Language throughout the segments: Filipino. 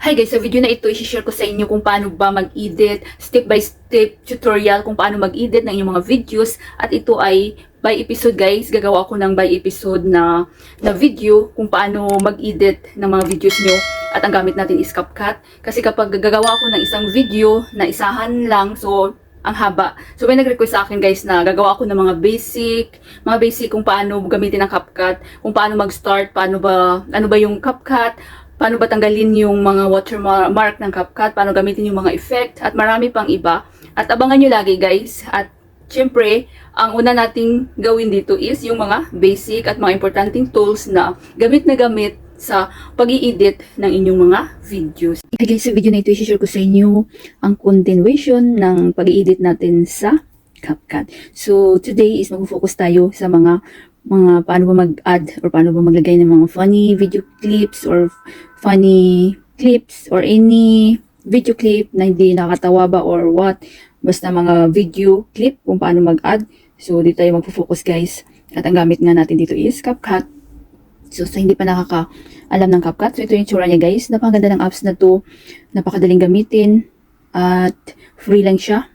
Hi guys, sa video na ito, i-share ko sa inyo kung paano ba mag-edit, step-by-step tutorial kung paano mag-edit ng inyong mga videos. At ito ay by episode guys, gagawa ako ng by episode na video kung paano mag-edit ng mga videos nyo. At ang gamit natin is CapCut. Kasi kapag gagawa ako ng isang video na isahan lang, so ang haba. So may nag-request sa akin guys na gagawa ako ng mga basic kung paano gamitin ang CapCut, kung paano mag-start, ano ba yung CapCut, paano ba tanggalin yung mga watermark ng CapCut, paano gamitin yung mga effect, at marami pang iba. At abangan nyo lagi guys. At syempre, ang una nating gawin dito is yung mga basic at mga importanteng tools na gamit sa pag-i-edit ng inyong mga videos. Okay guys, sa video na ito, i-share ko sa inyo ang continuation ng pag-i-edit natin sa CapCut. So, today is mag-focus tayo sa mga paano ba mag-add or paano ba maglagay ng mga funny video clips or funny clips or any video clip na hindi nakatawa ba or what. Basta mga video clip kung paano mag-add. So, dito tayo mag-focus guys. At ang gamit nga natin dito is CapCut. So, sa hindi pa nakakaalam ng CapCut, so ito yung tsura niya guys. Napakaganda ng apps na to. Napakadaling gamitin. At free lang siya.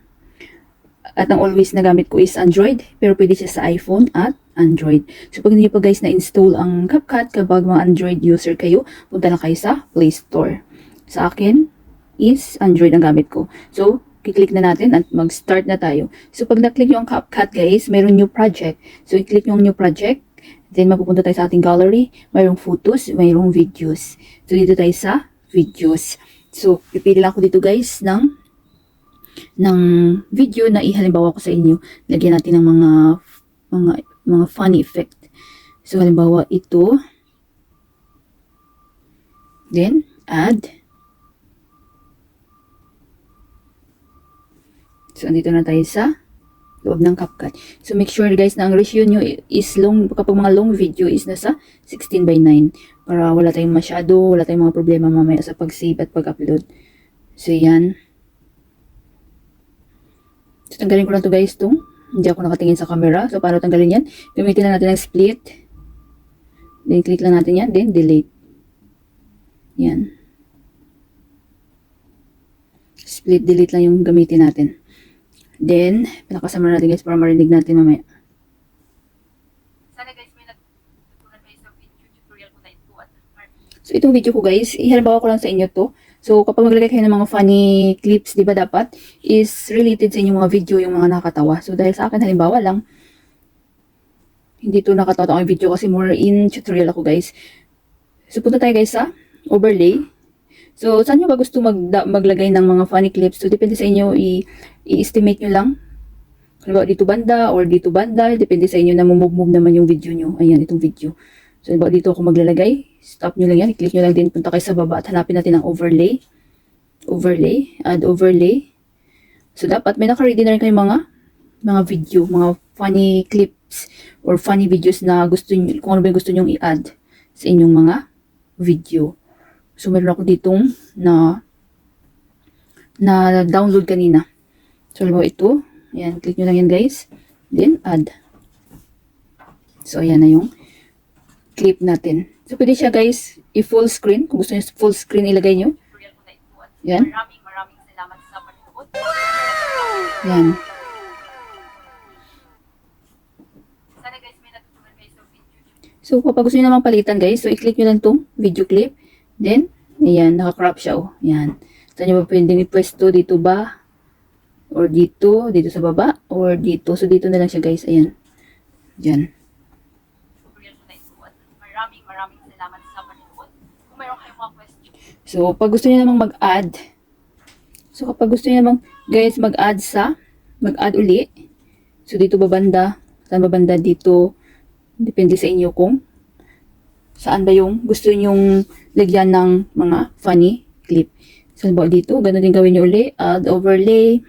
At ang always na gamit ko is Android. Pero pwede siya sa iPhone at Android. So pag hindi pa guys na-install ang CapCut, kapag mga Android user kayo, punta lang kayo sa Play Store. Sa akin is Android ang gamit ko. So, kiklik na natin at mag-start na tayo. So pag na-click yung CapCut guys, mayroon new project. So i-click yung new project. Then mapupunta tayo sa ating gallery. Mayroong photos, mayroong videos. So dito tayo sa videos. So pipili lang ako dito guys ng video na ihalimbawa ko sa inyo. Lagyan natin ng mga funny effect. So halimbawa ito. Then add. So andito na tayo sa loob ng CapCut. So make sure guys na ang ratio nyo is long, kapag mga long video is nasa 16:9 para wala tayong mga problema mamaya sa pag-save at pag-upload. So yan. So tanggalin ko lang to guys to. Hindi ako nakatingin sa camera. So, paano tanggalin yan? Gamitin lang natin ang split. Then, click lang natin yan. Then, delete. Yan. Split, delete lang yung gamitin natin. Then, pinakasama natin guys para marinig natin mamaya. Sana guys, may natutunan kayo sa video tutorial ko na ito. So, itong video ko guys, ihalimbawa ko lang sa inyo to. So, kapag maglagay kayo ng mga funny clips, di ba dapat, is related sa inyong mga video, yung mga nakatawa. So, dahil sa akin, halimbawa lang, hindi to nakatawa ang video kasi more in tutorial ako, guys. So, punta tayo guys sa overlay. So, saan nyo ba gusto maglagay ng mga funny clips? So, depende sa inyo, i-estimate nyo lang. Halimbawa, dito banda or dito banda. Depende sa inyo na move naman yung video nyo. Ayan, itong video. So, halimbawa, dito ako maglalagay. Stop nyo lang yan. I-click nyo lang din. Punta kayo sa baba at hanapin natin ang overlay. Overlay. Add overlay. So, dapat may naka-ready na rin kayo mga video, mga funny clips or funny videos na gusto nyo, kung ano ba yung gusto nyo i-add sa inyong mga video. So, meron ako ditong na download kanina. So, halimbawa ito. Ayan, click nyo lang yan guys. Then, add. So, ayan na yung clip natin. So, pwede siya guys, i-full screen. Kung gusto nyo full screen, ilagay nyo. Yan. Maraming salamat sa panonood. Yan. Sana guys, may natutunan kayo sa video. So, kapag gusto nyo namang palitan guys, so i-click nyo lang itong video clip. Then, ayan, naka-crop siya. Oh. Yan. Saan nyo ba pwedeng i-pwesto? Dito ba? Or dito sa baba? Or dito. So, dito na lang siya guys. Ayan. Diyan. Maraming salamat sa panonood. Kung mayroon kayong mga question. So, pag gusto niyo namang mag-add. So, kapag gusto niyo namang guys mag-add uli. So, dito ba banda? Saan ba banda dito? Depende sa inyo kung saan ba yung gusto nyong lagyan ng mga funny clip. So, ba dito, ganun din gawin niyo uli. Add overlay.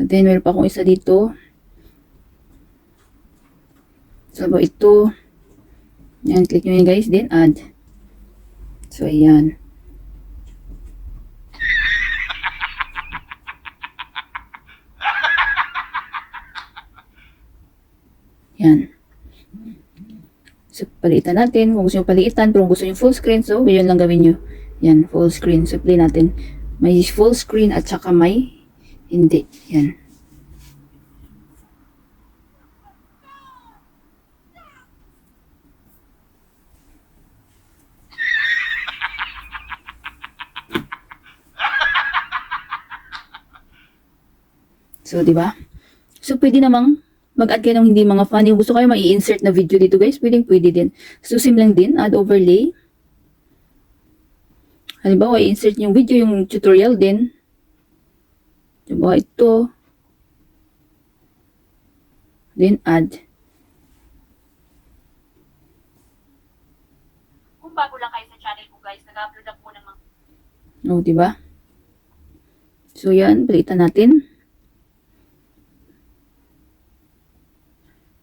And then, meron pa akong isa dito. So, ba ito. Yan, click nyo yun guys, then add. So, ayan. Yan. So, palitan natin. Kung gusto nyo palitan, pero kung gusto nyo full screen, so, yun lang gawin nyo. Yan, full screen. So, play natin. May full screen at saka may hindi. Yan. So, di ba? So, pwede namang mag-add kayo ng hindi mga funny. Kung gusto kayo mai-insert na video dito, guys, pwede din. So, sim lang din. Add overlay. Halimbawa, i-insert yung video, yung tutorial din. Halimbawa, ito. Then, add. Kung bago lang kayo sa channel ko, guys, nag-upload ako ng mga... Oh, di ba? So, yan. Palitan natin.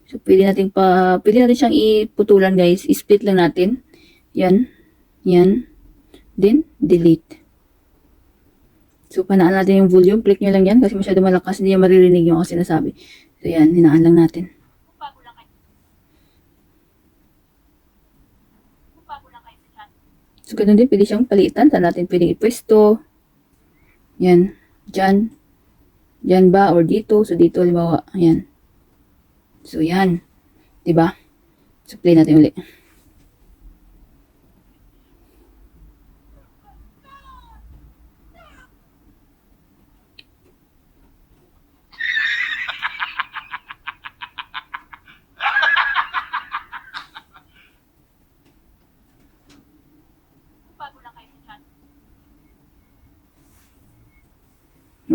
So, pwede natin siyang iputulan, guys. I-split lang natin. Yan. Yan. Then, delete. So, panaan natin yung volume. Click nyo lang yan kasi masyado malakas. Hindi niya maririnig yung ako sinasabi. So, yan. Hinaan lang natin. So, ganun din. Pwede siyang palitan. Saan natin pwedeng ipwesto. Yan. Diyan. Diyan ba? Or dito. So, dito. Halimbawa. Ayan. So, yan. Diba? So, play natin ulit.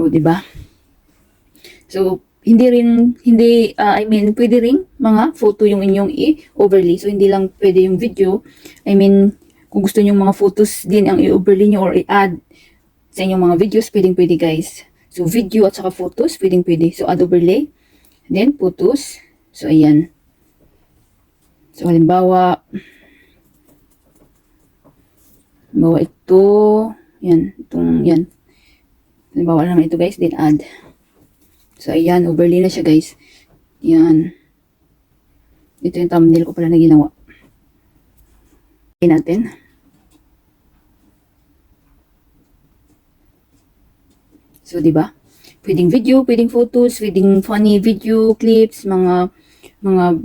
O, diba? So, pwede rin mga photo yung inyong i-overlay. So, hindi lang pwede yung video. Kung gusto nyo mga photos din ang i-overlay nyo or i-add sa inyong mga videos, pwede guys. So, video at saka photos, pwede. So, add overlay. Then, photos. So, ayan. So, halimbawa ito. Yan. Yan. Halimbawa naman ito, guys. Then, add. So, ayan, overlay na siya, guys. Yan. Ito yung thumbnail ko pala na ginawa. Ayan natin. So, diba? Pwedeng video, pwedeng photos, pwedeng funny video, clips, mga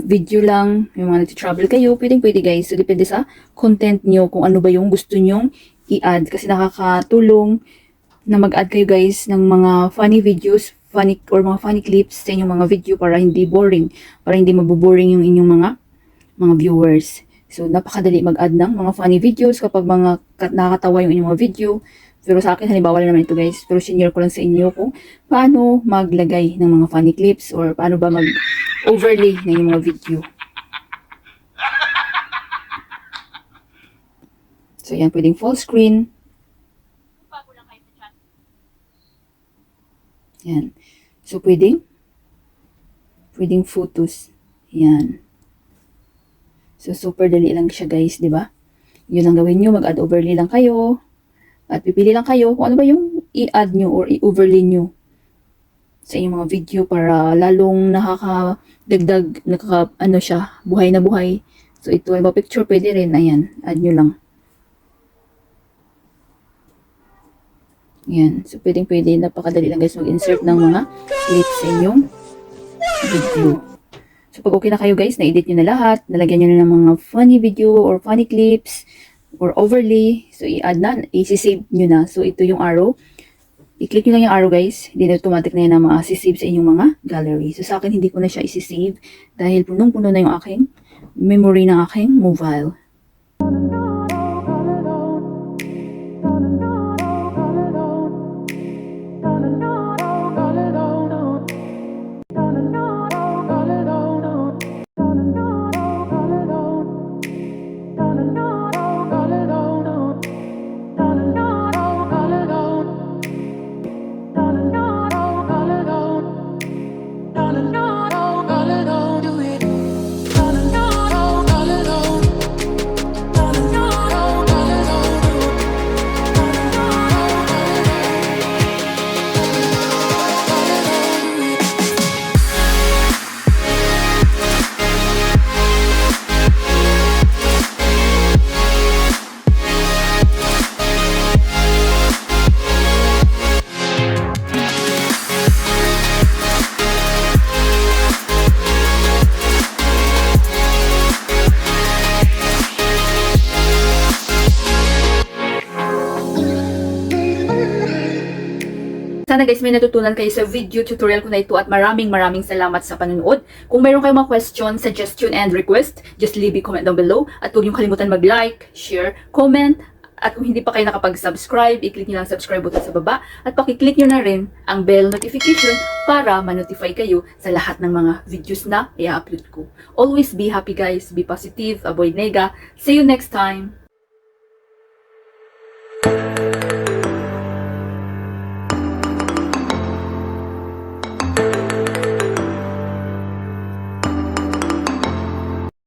video lang, yung mga nag-travel kayo, pwede guys. So, depende sa content nyo kung ano ba yung gusto nyong i-add. Kasi nakakatulong na mag-add kayo, guys, ng mga funny videos, mga funny clips sa inyong mga video para hindi boring, para hindi maboboring yung inyong mga viewers. So, napakadali mag-add ng mga funny videos kapag mga nakakatawa yung inyong mga video. Pero sa akin, halimbawa lang naman ito, guys. Pero senior ko lang sa inyo kung paano maglagay ng mga funny clips or paano ba mag-overlay ng inyong mga video. So, yan. Pwedeng full screen. Yan. So, pwedeng photos. Yan. So, super dali lang siya, guys, di ba? Yun lang gawin nyo. Mag-add overlay lang kayo. At pipili lang kayo kung ano ba yung i-add nyo or i-overlay nyo sa inyong mga video para lalong nakakadagdag, buhay na buhay. So, ito ay picture, pwede rin. Ayan, add nyo lang. Ayan. So, pwede. Napakadali lang, guys, mag-insert ng mga clips sa inyong video. So, pag okay na kayo, guys, na-edit nyo na lahat, nalagyan nyo na ng mga funny video or funny clips, or overlay. So, i-add na, i-save nyo na. So, ito yung arrow. I-click nyo lang yung arrow, guys. Then, automatic na yan na ma-save sa inyong mga gallery. So, sa akin, hindi ko na siya i-save dahil punong-puno na yung aking memory ng aking mobile. Sana guys may natutunan kayo sa video tutorial ko na ito at maraming salamat sa panonood. Kung mayroon kayong mga question, suggestion, and request, just leave a comment down below. At huwag niyong kalimutan mag-like, share, comment. At kung hindi pa kayo nakapag-subscribe, i-click niyo lang ang subscribe button sa baba. At pakiclick niyo na rin ang bell notification para ma-notify kayo sa lahat ng mga videos na i-upload ko. Always be happy guys, be positive, avoid nega. See you next time!